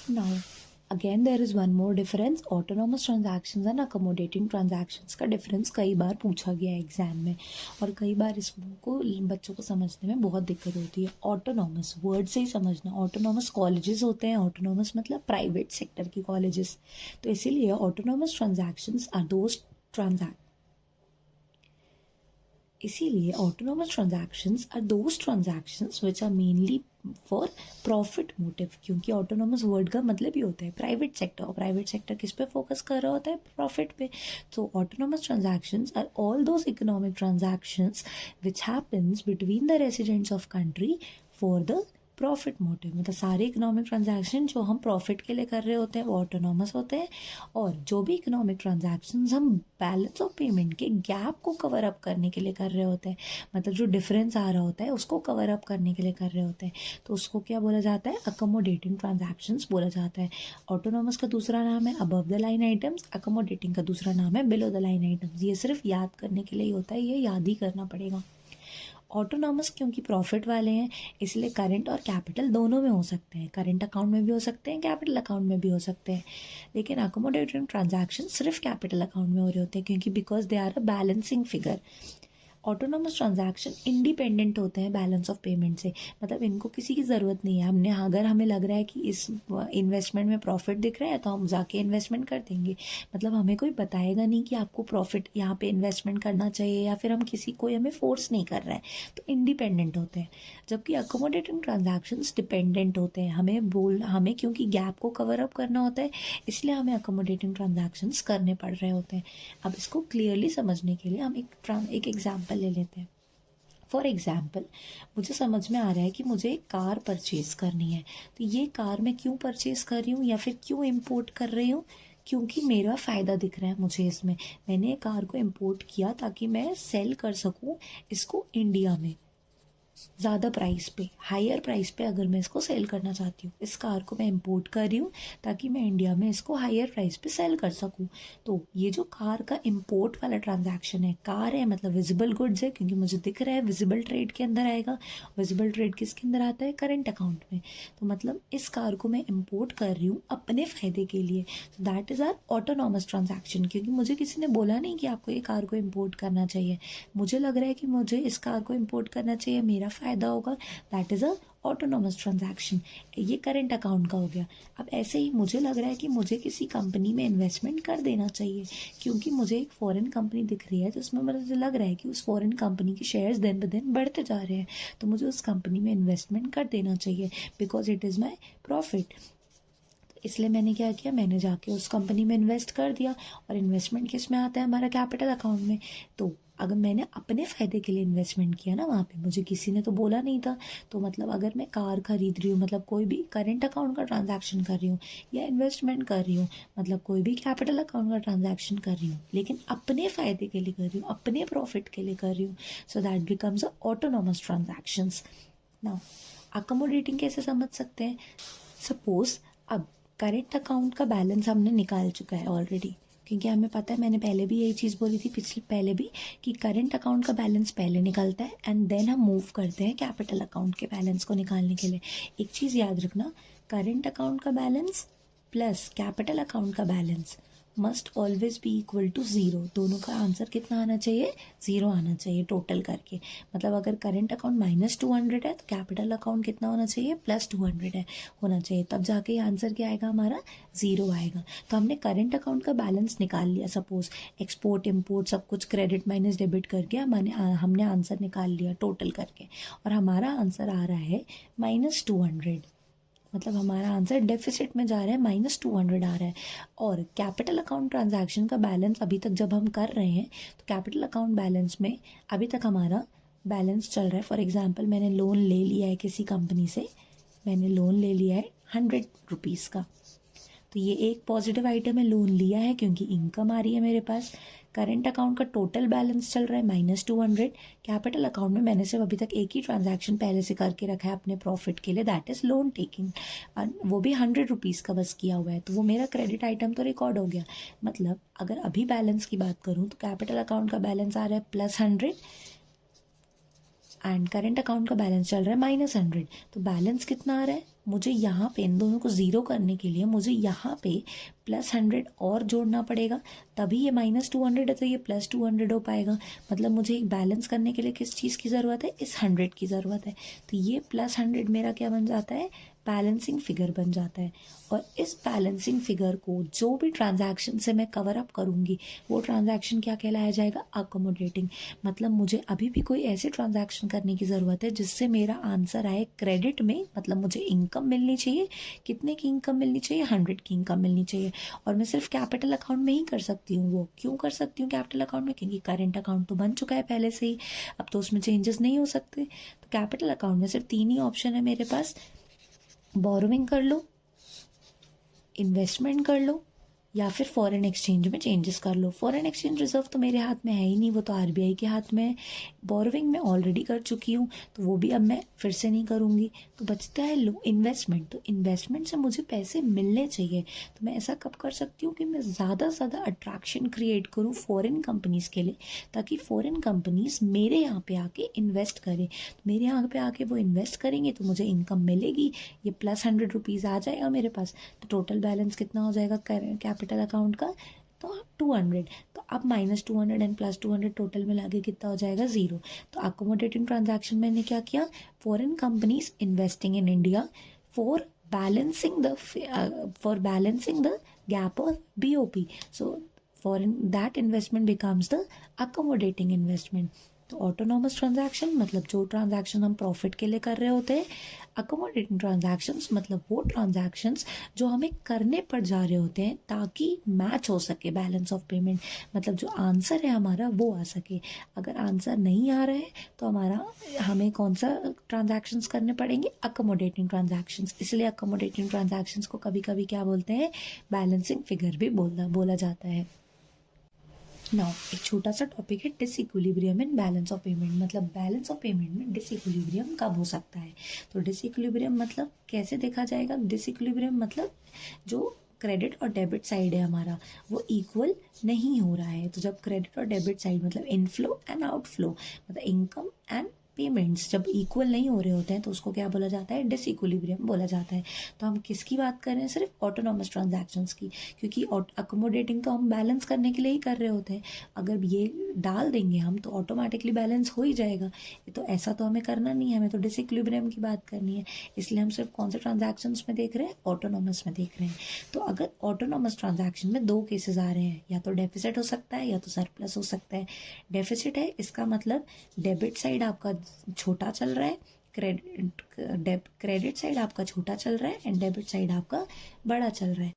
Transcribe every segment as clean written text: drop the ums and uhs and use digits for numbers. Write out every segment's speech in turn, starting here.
Now, again there is one more difference. Autonomous transactions and accommodating transactions का difference कई बार पूछा गया है एग्जाम में, और कई बार इसको बच्चों को समझने में बहुत दिक्कत होती है. ऑटोनॉमस वर्ड से ही समझना. ऑटोनॉमस कॉलेजेस होते हैं. ऑटोनॉमस मतलब प्राइवेट सेक्टर की कॉलेजेस. तो इसीलिए ऑटोनॉमस ट्रांजैक्शंस आर दोज इसीलिए autonomous transactions are those transactions which are mainly for profit motive, क्योंकि autonomous word का मतलब ही होता है प्राइवेट सेक्टर, और प्राइवेट सेक्टर किस पे फोकस कर रहा होता है? प्रॉफिट पे. तो autonomous transactions are all those economic transactions which happens between the residents of country for the profit motive. मतलब सारे इकोनॉमिक ट्रांजैक्शन जो हम प्रॉफिट के लिए कर रहे होते हैं वो ऑटोनॉमस होते हैं, और जो भी इकोनॉमिक ट्रांजैक्शंस हम बैलेंस ऑफ पेमेंट के गैप को कवर अप करने के लिए कर रहे होते हैं, मतलब जो डिफरेंस आ रहा होता है उसको कवर अप करने के लिए कर रहे होते हैं, तो उसको क्या बोला जाता है? अकोमोडेटिंग ट्रांजैक्शंस बोला जाता है. ऑटोनॉमस का दूसरा नाम है above the line items, accommodating का दूसरा नाम है बिलो द लाइन आइटम्स. ये सिर्फ याद करने के लिए ही होता है, ये याद ही करना पड़ेगा. ऑटोनॉमस क्योंकि प्रॉफिट वाले हैं इसलिए करंट और कैपिटल दोनों में हो सकते हैं. करंट अकाउंट में भी हो सकते हैं, कैपिटल अकाउंट में भी हो सकते हैं. लेकिन अकोमोडेटिंग ट्रांजैक्शन सिर्फ कैपिटल अकाउंट में हो रहे होते हैं, क्योंकि because they are a balancing figure. Autonomous transaction independent होते हैं बैलेंस ऑफ पेमेंट से. मतलब इनको किसी की ज़रूरत नहीं है. हमने अगर हमें लग रहा है कि इस इन्वेस्टमेंट में प्रॉफिट दिख रहा है तो हम जाके इन्वेस्टमेंट कर देंगे. मतलब हमें कोई बताएगा नहीं कि आपको प्रॉफिट यहाँ पे इन्वेस्टमेंट करना चाहिए, या फिर हम कोई हमें फोर्स नहीं कर रहा है. तो इंडिपेंडेंट होते हैं. जबकि अकोमोडेटिंग ट्रांजैक्शंस डिपेंडेंट होते हैं. हमें क्योंकि गैप को कवर अप करना होता है इसलिए हमें अकोमोडेटिंग ट्रांजैक्शंस करने पड़ रहे होते हैं. अब इसको क्लियरली समझने के लिए हम एक एग्जाम्पल ले लेते हैं. फॉर एग्जाम्पल, मुझे समझ में आ रहा है कि मुझे एक कार परचेज करनी है. तो ये कार मैं क्यों परचेज कर रही हूँ या फिर क्यों इम्पोर्ट कर रही हूँ? क्योंकि मेरा फ़ायदा दिख रहा है मुझे इसमें. मैंने कार को इम्पोर्ट किया ताकि मैं सेल कर सकूँ इसको इंडिया में ज़्यादा प्राइस पे, हायर प्राइस पे अगर मैं इसको सेल करना चाहती हूँ. इस कार को मैं इंपोर्ट कर रही हूँ ताकि मैं इंडिया में इसको हायर प्राइस पे सेल कर सकूँ. तो ये जो कार का इंपोर्ट वाला ट्रांजैक्शन है, कार है मतलब विजिबल गुड्स है, क्योंकि मुझे दिख रहा है विजिबल ट्रेड के अंदर आएगा. विजिबल ट्रेड किसके अंदर आता है? करंट अकाउंट में. तो मतलब इस कार को मैं इंपोर्ट कर रही हूँ अपने फ़ायदे के लिए. तो that is are autonomous transaction, क्योंकि मुझे किसी ने बोला नहीं कि आपको ये कार को इंपोर्ट करना चाहिए. मुझे लग रहा है कि मुझे इस कार को इंपोर्ट करना चाहिए, मेरा फ़ायदा होगा. That is a autonomous transaction. ये करंट अकाउंट का हो गया. अब ऐसे ही मुझे लग रहा है कि मुझे किसी कंपनी में इन्वेस्टमेंट कर देना चाहिए, क्योंकि मुझे एक फॉरेन कंपनी दिख रही है जिसमें मुझे लग रहा है कि उस फॉरेन कंपनी के शेयर्स दिन ब दिन बढ़ते जा रहे हैं. तो मुझे उस कंपनी में इन्वेस्टमेंट कर देना चाहिए because it is my profit. इसलिए मैंने क्या किया? मैंने जाके उस कंपनी में इन्वेस्ट कर दिया. और इन्वेस्टमेंट किस में आता है? हमारा कैपिटल अकाउंट में. तो अगर मैंने अपने फ़ायदे के लिए इन्वेस्टमेंट किया ना वहाँ पे, मुझे किसी ने तो बोला नहीं था. तो मतलब अगर मैं कार खरीद रही हूँ, मतलब कोई भी करंट अकाउंट का ट्रांजैक्शन कर रही हूँ या इन्वेस्टमेंट कर रही हूँ, मतलब कोई भी कैपिटल अकाउंट का ट्रांजैक्शन कर रही हूँ, लेकिन अपने फ़ायदे के लिए कर रही हूँ, अपने प्रॉफिट के लिए कर रही हूँ. So that becomes a autonomous transactions. Now accommodating कैसे समझ सकते हैं? सपोज अब करेंट अकाउंट का बैलेंस हमने निकाल चुका है ऑलरेडी, क्योंकि हमें पता है, मैंने पहले भी यही चीज़ बोली थी पहले भी, कि करेंट अकाउंट का बैलेंस पहले निकलता है एंड देन हम मूव करते हैं कैपिटल अकाउंट के बैलेंस को निकालने के लिए. एक चीज़ याद रखना, करेंट अकाउंट का बैलेंस प्लस कैपिटल अकाउंट का balance must always be equal to zero. दोनों का आंसर कितना आना चाहिए? ज़ीरो आना चाहिए टोटल करके. मतलब अगर करेंट अकाउंट -200 है तो कैपिटल अकाउंट कितना होना चाहिए? +200 है होना चाहिए. तब जाके ये आंसर क्या आएगा? हमारा ज़ीरो आएगा. तो हमने करेंट अकाउंट का बैलेंस निकाल लिया. सपोज एक्सपोर्ट इम्पोर्ट सब कुछ क्रेडिट माइनस डेबिट करके हमने आंसर निकाल लिया टोटल करके, और हमारा आंसर आ रहा है -200. मतलब हमारा आंसर डेफिसिट में जा रहा है, -200 आ रहा है. और कैपिटल अकाउंट ट्रांजैक्शन का बैलेंस अभी तक जब हम कर रहे हैं तो कैपिटल अकाउंट बैलेंस में अभी तक हमारा बैलेंस चल रहा है. फॉर एग्जांपल, मैंने लोन ले लिया है किसी कंपनी से, मैंने लोन ले लिया है 100 रुपीज़ का. तो ये एक पॉजिटिव आइटम है, लोन लिया है क्योंकि इनकम आ रही है मेरे पास. करंट अकाउंट का टोटल बैलेंस चल रहा है -200. कैपिटल अकाउंट में मैंने सिर्फ अभी तक एक ही ट्रांजैक्शन पहले से करके रखा है अपने प्रॉफिट के लिए, दैट इज़ लोन टेकिंग. वो भी 100 रुपीज़ का बस किया हुआ है, तो वो मेरा क्रेडिट आइटम तो रिकॉर्ड हो गया. मतलब अगर अभी बैलेंस की बात करूँ तो कैपिटल अकाउंट का बैलेंस आ रहा है +100 एंड करेंट अकाउंट का बैलेंस चल रहा है -100. तो बैलेंस कितना आ रहा है? मुझे यहाँ पे इन दोनों को ज़ीरो करने के लिए मुझे यहाँ पे +100 और जोड़ना पड़ेगा, तभी ये -200 है तो ये +200 हो पाएगा। मतलब मुझे एक बैलेंस करने के लिए किस चीज़ की ज़रूरत है, इस 100 की ज़रूरत है। तो ये +100 मेरा क्या बन जाता है, बैलेंसिंग फिगर बन जाता है। और इस बैलेंसिंग फिगर को जो भी ट्रांजैक्शन से मैं कवर अप करूँगी वो ट्रांजैक्शन क्या कहलाया जाएगा, अकोमोडेटिंग। मतलब मुझे अभी भी कोई ऐसे ट्रांजैक्शन करने की ज़रूरत है जिससे मेरा आंसर आए क्रेडिट में, मतलब मुझे इनकम मिलनी चाहिए। कितने की इनकम मिलनी चाहिए, 100 की इनकम मिलनी चाहिए। और मैं सिर्फ कैपिटल अकाउंट में ही कर सकती हूँ। वो क्यों कर सकती हूँ कैपिटल अकाउंट में, क्योंकि करेंट अकाउंट तो बन चुका है पहले से ही, अब तो उसमें चेंजेस नहीं हो सकते। तो कैपिटल अकाउंट में सिर्फ 3 ही ऑप्शन है मेरे पास, बोरोविंग कर लो, इन्वेस्टमेंट कर लो, या फिर फॉरेन एक्सचेंज में चेंजेस कर लो। फॉरेन एक्सचेंज रिजर्व तो मेरे हाथ में है ही नहीं, वो तो आरबीआई के हाथ में है। बोरोविंग मैं ऑलरेडी कर चुकी हूँ तो वो भी अब मैं फिर से नहीं करूँगी। तो बचता है लो इन्वेस्टमेंट। तो इन्वेस्टमेंट से मुझे पैसे मिलने चाहिए, तो मैं ऐसा कब कर सकती हूँ कि मैं ज़्यादा से ज़्यादा अट्रैक्शन क्रिएट करूँ फॉरेन कंपनीज़ के लिए, ताकि फॉरेन कंपनीज़ मेरे यहाँ पे आके इन्वेस्ट करें। तो मेरे यहाँ पे आके वो इन्वेस्ट करेंगे तो मुझे इनकम मिलेगी, ये +100 आ जाएगा मेरे पास। तो टोटल बैलेंस कितना हो जाएगा कैपिटल अकाउंट का, तो 200। तो अब -200 एंड +200 टोटल मिला के कितना हो जाएगा, 0। तो अकोमोडेटिंग ट्रांजैक्शन मैंने क्या किया, foreign companies investing in India for balancing the gap of BOP. So foreign that investment becomes the accommodating investment. तो ऑटोनॉमस ट्रांजैक्शन मतलब जो ट्रांजैक्शन हम प्रॉफिट के लिए कर रहे होते हैं। अकोमोडेटिंग ट्रांजैक्शंस मतलब वो ट्रांजैक्शंस जो हमें करने पड़ जा रहे होते हैं ताकि मैच हो सके बैलेंस ऑफ पेमेंट, मतलब जो आंसर है हमारा वो आ सके। अगर आंसर नहीं आ रहा है तो हमें कौन सा ट्रांजैक्शंस करने पड़ेंगे, अकोमोडेटिंग ट्रांजैक्शंस। इसलिए अकोमोडेटिंग ट्रांजैक्शंस को कभी कभी क्या बोलते हैं, बैलेंसिंग फिगर भी बोला जाता है। नाउ एक छोटा सा टॉपिक है disequilibrium in balance of payment. मतलब बैलेंस ऑफ पेमेंट में डिसइक्विलिब्रियम कब हो सकता है। तो डिसइक्विलिब्रियम मतलब कैसे देखा जाएगा, डिसइक्विलिब्रियम मतलब जो क्रेडिट और डेबिट साइड है हमारा वो इक्वल नहीं हो रहा है। तो जब क्रेडिट और डेबिट साइड मतलब इनफ्लो एंड आउटफ्लो, मतलब इनकम एंड पेमेंट्स जब इक्वल नहीं हो रहे होते हैं तो उसको क्या बोला जाता है, डिसइक्विलिब्रियम बोला जाता है। तो हम किसकी बात कर रहे हैं, सिर्फ ऑटोनॉमस ट्रांजैक्शंस की, क्योंकि अकोमोडेटिंग तो हम बैलेंस करने के लिए ही कर रहे होते हैं। अगर ये डाल देंगे हम तो ऑटोमेटिकली बैलेंस हो ही जाएगा। तो ऐसा तो हमें करना नहीं है, हमें तो डिसइक्विलिब्रियम की बात करनी है। इसलिए हम सिर्फ कौन से ट्रांजैक्शंस में देख रहे हैं, ऑटोनॉमस में देख रहे हैं। तो अगर ऑटोनॉमस ट्रांजैक्शन में 2 केसेस आ रहे हैं, या तो डेफिसिट हो सकता है या तो सरप्लस हो सकता है। डेफिसिट है इसका मतलब डेबिट साइड आपका छोटा चल रहा है, क्रेडिट साइड आपका छोटा चल रहा है एंड डेबिट साइड आपका बड़ा चल रहा है।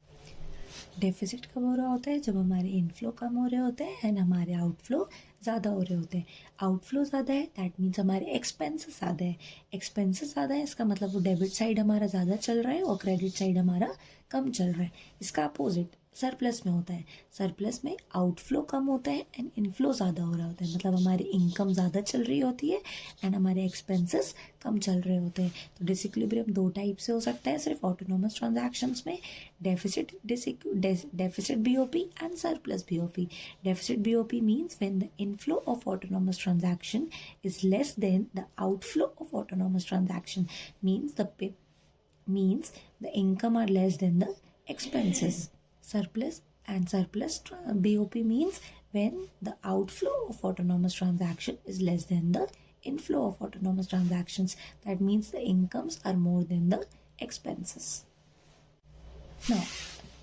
डेफिसिट कब हो रहा होता है, जब हमारे इनफ्लो कम हो रहे होते हैं एंड हमारे आउटफ्लो ज़्यादा हो रहे होते हैं। आउटफ्लो ज़्यादा है दैट मीन्स हमारे एक्सपेंसेस ज़्यादा है। एक्सपेंसेस ज़्यादा है इसका मतलब वो डेबिट साइड हमारा ज़्यादा चल रहा है और क्रेडिट साइड हमारा कम चल रहा है। इसका अपोजिट सरप्लस में होता है। सरप्लस में आउटफ्लो कम होता है एंड इनफ्लो ज़्यादा हो रहा होता है, मतलब हमारी इनकम ज़्यादा चल रही होती है एंड हमारे एक्सपेंसेस कम चल रहे होते हैं। तो डिसइक्विलिब्रियम 2 टाइप से हो सकता है सिर्फ ऑटोनॉमस ट्रांजैक्शंस में, deficit BOP and surplus BOP. Deficit BOP means when the inflow of autonomous transaction is less than the outflow of autonomous transaction, means the income are less than the expenses. Surplus BOP means when the outflow of autonomous transaction is less than the inflow of autonomous transactions. That means the incomes are more than the expenses. Now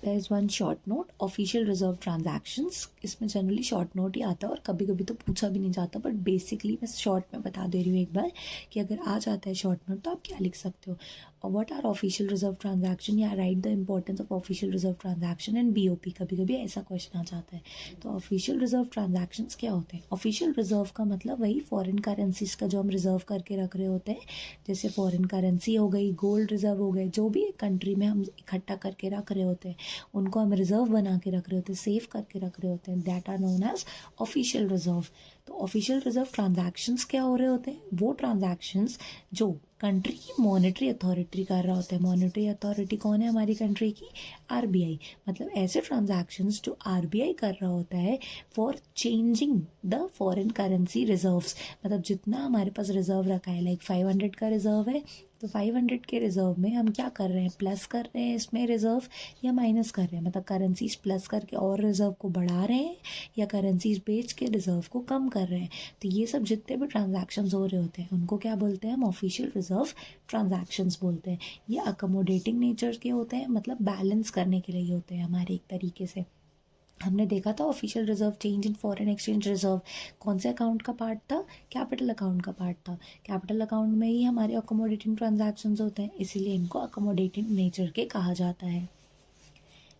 there is one short note, official reserve transactions. इसमें generally short note ही आता है और कभी कभी तो पूछा भी नहीं जाता, बट बेसिकली मैं शॉर्ट में बता दे रही हूँ एक बार कि अगर आ जाता है शॉर्ट नोट तो आप क्या लिख सकते हो। और what are official reserve transaction, या write the importance of official reserve transaction and BOP. कभी कभी ऐसा क्वेश्चन आ जाता है। तो ऑफिशियल रिजर्व ट्रांजैक्शंस क्या होते हैं, ऑफिशियल रिजर्व का मतलब वही फॉरेन करेंसीज का जो हम रिजर्व करके रख रहे होते हैं, जैसे फॉरेन करेंसी हो गई, गोल्ड रिजर्व हो गए, जो भी कंट्री में हम इकट्ठा करके रख रहे होते हैं उनको हम रिजर्व बना के रख रहे होते हैं, सेव करके रख रहे होते हैं, that are known as official reserve. तो ऑफिशियल रिजर्व ट्रांजैक्शंस क्या हो रहे होते हैं, वो ट्रांजैक्शंस जो कंट्री की मॉनेटरी अथॉरिटी कर रहा होता है। मॉनेटरी अथॉरिटी कौन है हमारी कंट्री की, आरबीआई। मतलब ऐसे ट्रांजैक्शंस जो आरबीआई कर रहा होता है for changing the foreign currency reserves. मतलब जितना हमारे पास रिजर्व रखा है, लाइक 500 का रिजर्व है तो 500 के रिजर्व में हम क्या कर रहे हैं, प्लस कर रहे हैं इसमें रिजर्व या माइनस कर रहे हैं, मतलब करेंसीज प्लस करके और रिजर्व को बढ़ा रहे हैं या करेंसीज बेच के रिजर्व को कम कर रहे हैं। तो ये सब जितने भी ट्रांजैक्शंस हो रहे होते हैं उनको क्या बोलते हैं हम, ऑफिशियल रिजर्व ट्रांजैक्शंस बोलते हैं। ये अकोमोडेटिंग नेचर के होते हैं, मतलब बैलेंस करने के लिए होते हैं हमारे एक तरीके से। हमने देखा था official reserve, change in foreign exchange reserve कौन से अकाउंट का पार्ट था, कैपिटल अकाउंट का पार्ट था। कैपिटल अकाउंट में ही हमारे अकोमोडेटिंग ट्रांजैक्शंस होते हैं, इसीलिए इनको अकोमोडेटिंग नेचर के कहा जाता है।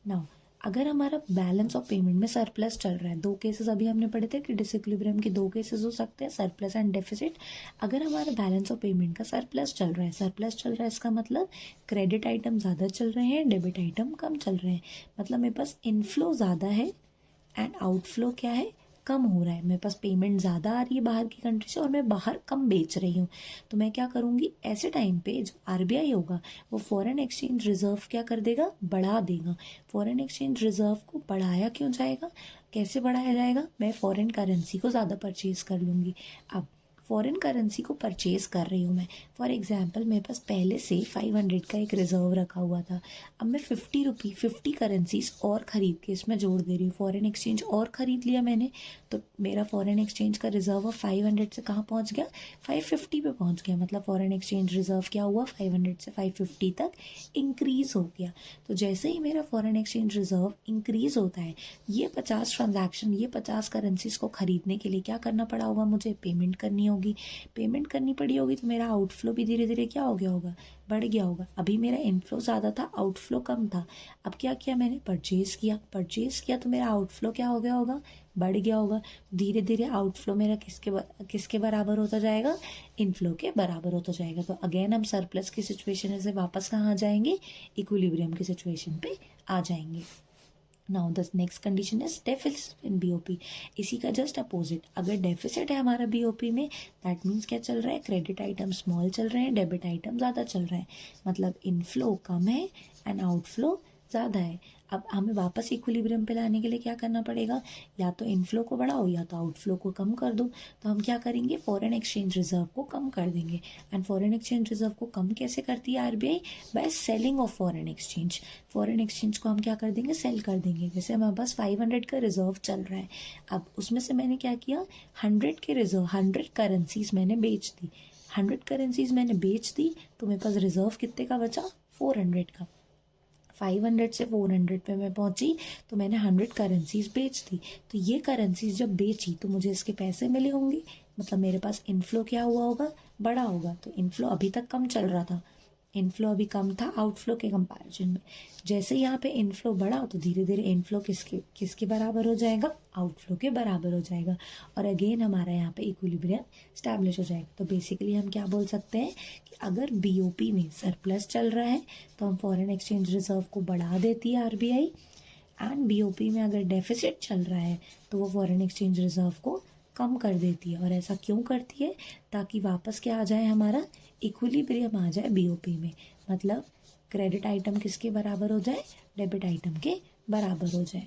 नाउ अगर हमारा बैलेंस ऑफ पेमेंट में सरप्लस चल रहा है, दो केसेस अभी हमने पढ़े थे कि डिसइक्विलिब्रियम के दो केसेस हो सकते हैं, सरप्लस एंड डेफिसिट। अगर हमारा बैलेंस ऑफ पेमेंट का सरप्लस चल रहा है, सरप्लस चल रहा है इसका मतलब क्रेडिट आइटम ज़्यादा चल रहे हैं, डेबिट आइटम कम चल रहे हैं। मतलब मेरे पास इनफ्लो ज़्यादा है एंड आउटफ्लो क्या है, कम हो रहा है। मेरे पास पेमेंट ज़्यादा आ रही है बाहर की कंट्री से और मैं बाहर कम बेच रही हूँ। तो मैं क्या करूँगी, ऐसे टाइम पे जो आरबीआई होगा वो फॉरेन एक्सचेंज रिजर्व क्या कर देगा, बढ़ा देगा। फॉरेन एक्सचेंज रिजर्व को बढ़ाया क्यों जाएगा, कैसे बढ़ाया जाएगा, मैं फॉरेन करेंसी को ज़्यादा परचेज कर लूँगी। अब फॉरेन करेंसी को परचेज़ कर रही हूँ मैं, फॉर एग्जांपल मेरे पास पहले से 500 का एक रिजर्व रखा हुआ था। अब मैं 50 करेंसीज और ख़रीद के इसमें जोड़ दे रही हूँ, फॉरेन एक्सचेंज और ख़रीद लिया मैंने, तो मेरा फॉरेन एक्सचेंज का रिजर्व 500 से कहाँ पहुँच गया, 550 पे पहुँच गया। मतलब फॉरेन एक्सचेंज रिजर्व क्या हुआ, 500 से 550 तक इंक्रीज़ हो गया। तो जैसे ही मेरा फॉरेन एक्सचेंज रिजर्व इंक्रीज़ होता है, ये 50 ट्रांजैक्शन, ये 50 करेंसीज को ख़रीदने के लिए क्या करना पड़ा होगा, मुझे पेमेंट करनी होगी। पेमेंट करनी पड़ी होगी तो मेरा आउटफ्लो भी धीरे धीरे क्या हो गया होगा, बढ़ गया होगा। अभी मेरा इनफ्लो ज़्यादा था, आउटफ्लो कम था। अब क्या किया मैंने, परचेज़ किया तो मेरा आउटफ्लो क्या हो गया होगा, बढ़ गया होगा। धीरे धीरे आउटफ्लो मेरा किसके बराबर होता जाएगा, इनफ्लो के बराबर होता जाएगा। तो अगेन हम सरप्लस की सिचुएशन से वापस कहाँ आ जाएंगे, इक्विलिब्रियम की सिचुएशन पे आ जाएंगे। Now the next condition is deficit in BOP. इसी का जस्ट अपोजिट, अगर डेफिसिट है हमारा बीओपी में, दैट मीन्स क्या चल रहा है, क्रेडिट आइटम स्मॉल चल रहे हैं, डेबिट आइटम ज़्यादा चल रहा है। मतलब इनफ्लो कम है एंड आउटफ्लो ज़्यादा है। अब हमें वापस इक्विलिब्रियम पे लाने के लिए क्या करना पड़ेगा, या तो इनफ्लो को बढ़ाओ या तो आउटफ्लो को कम कर दो। तो हम क्या करेंगे, फॉरेन एक्सचेंज रिजर्व को कम कर देंगे। एंड फॉरेन एक्सचेंज रिजर्व को कम कैसे करती है RBI, by selling of foreign exchange. Foreign exchange को हम क्या कर देंगे, सेल कर देंगे। जैसे हमारे पास 500 का रिजर्व चल रहा है, अब उसमें से मैंने क्या किया, 100 के रिजर्व, 100 करेंसीज मैंने बेच दी। 100 करेंसीज मैंने बेच दी तो मेरे पास रिजर्व कितने का बचा, 400 का। 500 से 400 पे मैं पहुंची तो मैंने 100 करेंसीज बेच दी। तो ये करेंसीज जब बेची तो मुझे इसके पैसे मिले होंगे, मतलब मेरे पास इनफ्लो क्या हुआ होगा, बड़ा होगा। तो इनफ्लो अभी तक कम चल रहा था, इनफ्लो अभी कम था आउटफ्लो के कंपैरिजन में। जैसे यहाँ पे इनफ्लो बढ़ा तो धीरे धीरे इनफ्लो किसके बराबर हो जाएगा, आउटफ्लो के बराबर हो जाएगा। और अगेन हमारा यहाँ पे इक्विलिब्रियम स्टैब्लिश हो जाएगा। तो बेसिकली हम क्या बोल सकते हैं कि अगर बीओपी में सरप्लस चल रहा है तो हम फॉरेन एक्सचेंज रिजर्व को बढ़ा देती है आरबीआई, एंड बीओपी में अगर डेफिसिट चल रहा है तो वो फॉरेन एक्सचेंज रिजर्व को कम कर देती है। और ऐसा क्यों करती है, ताकि वापस क्या आ जाए, हमारा इक्विलिब्रियम आ जाए बीओपी में। मतलब क्रेडिट आइटम किसके बराबर हो जाए, डेबिट आइटम के बराबर हो जाए।